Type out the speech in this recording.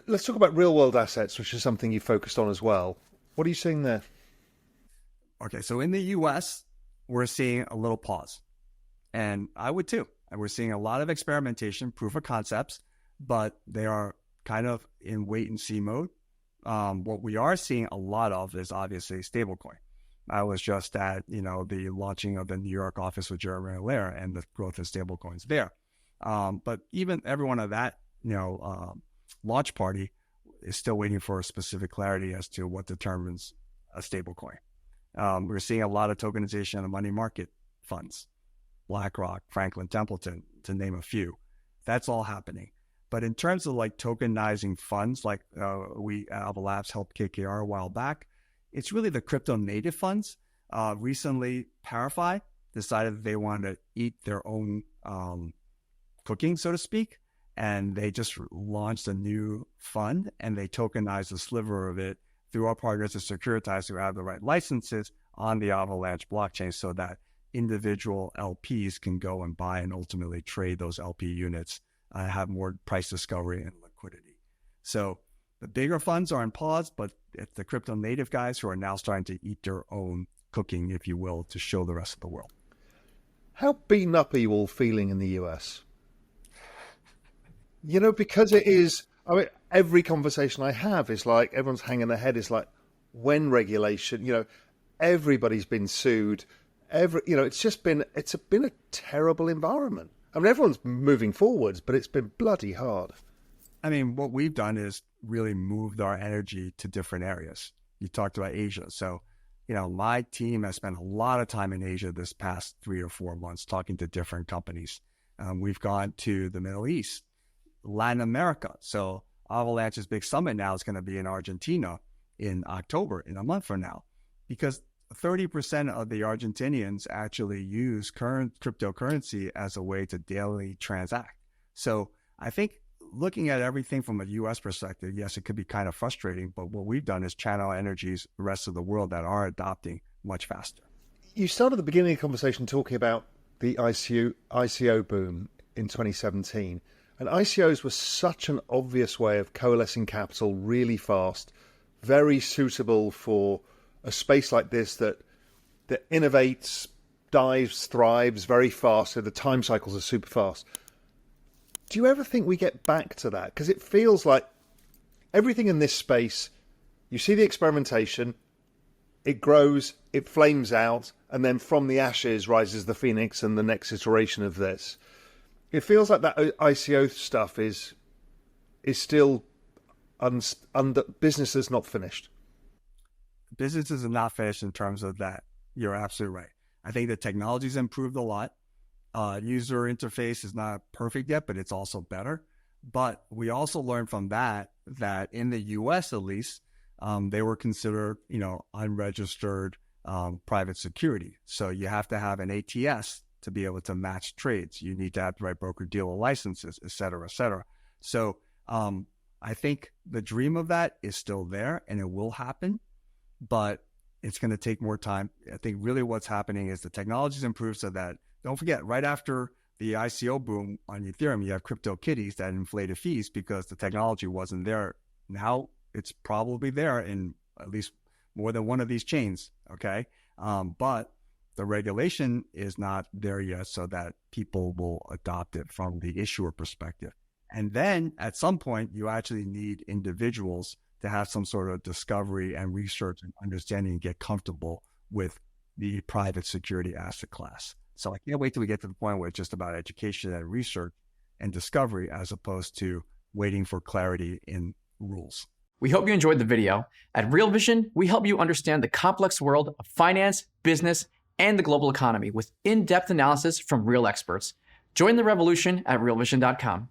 let's talk about real world assets, which is something you focused on as well. What are you seeing there? Okay, so in the US, we're seeing a little pause. And I would too. And we're seeing a lot of experimentation, proof of concepts, but they are kind of in wait and see mode. What we are seeing a lot of is obviously stablecoin. I was just at, the launching of the New York office with Jeremy Allaire and the growth of stablecoins there. But even everyone at that, launch party is still waiting for specific clarity as to what determines a stablecoin. We're seeing a lot of tokenization of money market funds, BlackRock, Franklin Templeton, to name a few. That's all happening. But in terms of like tokenizing funds, like we Alpha Labs helped KKR a while back, it's really the crypto native funds. Recently, Parify decided that they wanted to eat their own cooking, so to speak, and they just launched a new fund and they tokenized a sliver of it through our partners at Securitize who have the right licenses on the Avalanche blockchain so that individual LPs can go and buy and ultimately trade those LP units, have more price discovery and liquidity. So the bigger funds are on pause, but it's the crypto native guys who are now starting to eat their own cooking, if you will, to show the rest of the world. How beaten up are you all feeling in the US? Because it is, every conversation I have is like, everyone's hanging their head. It's like, when regulation, everybody's been sued. It's been a terrible environment. Everyone's moving forwards, but it's been bloody hard. What we've done is really moved our energy to different areas. You talked about Asia. So, my team has spent a lot of time in Asia this past 3 or 4 months talking to different companies. We've gone to the Middle East, Latin America. So Avalanche's big summit now is going to be in Argentina in October, in a month from now, because 30% of the Argentinians actually use current cryptocurrency as a way to daily transact. So I think looking at everything from a U.S. perspective, yes, it could be kind of frustrating, but what we've done is channel energies the rest of the world that are adopting much faster. You started the beginning of the conversation talking about the ICO boom in 2017. And ICOs were such an obvious way of coalescing capital really fast, very suitable for a space like this that innovates, dives, thrives very fast. So the time cycles are super fast. Do you ever think we get back to that? Because it feels like everything in this space, you see the experimentation, it grows, it flames out, and then from the ashes rises the phoenix and the next iteration of this. It feels like that ICO stuff is still under business is not finished. Businesses are not finished in terms of that. You're absolutely right. I think the technology's improved a lot. User interface is not perfect yet, but it's also better. But we also learned from that in the US at least, they were considered, unregistered private security. So you have to have an ATS to be able to match trades. You need to have the right broker-dealer licenses, et cetera, et cetera. So I think the dream of that is still there and it will happen, but it's going to take more time. I think really what's happening is the technology's improved so that, don't forget, right after the ICO boom on Ethereum, you have crypto kitties that inflated fees because the technology wasn't there. Now it's probably there in at least more than one of these chains, okay? But the regulation is not there yet so that people will adopt it from the issuer perspective. And then at some point, you actually need individuals to have some sort of discovery and research and understanding and get comfortable with the private security asset class. So I can't wait till we get to the point where it's just about education and research and discovery as opposed to waiting for clarity in rules. We hope you enjoyed the video. At Real Vision, we help you understand the complex world of finance, business, and the global economy with in-depth analysis from real experts. Join the revolution at realvision.com.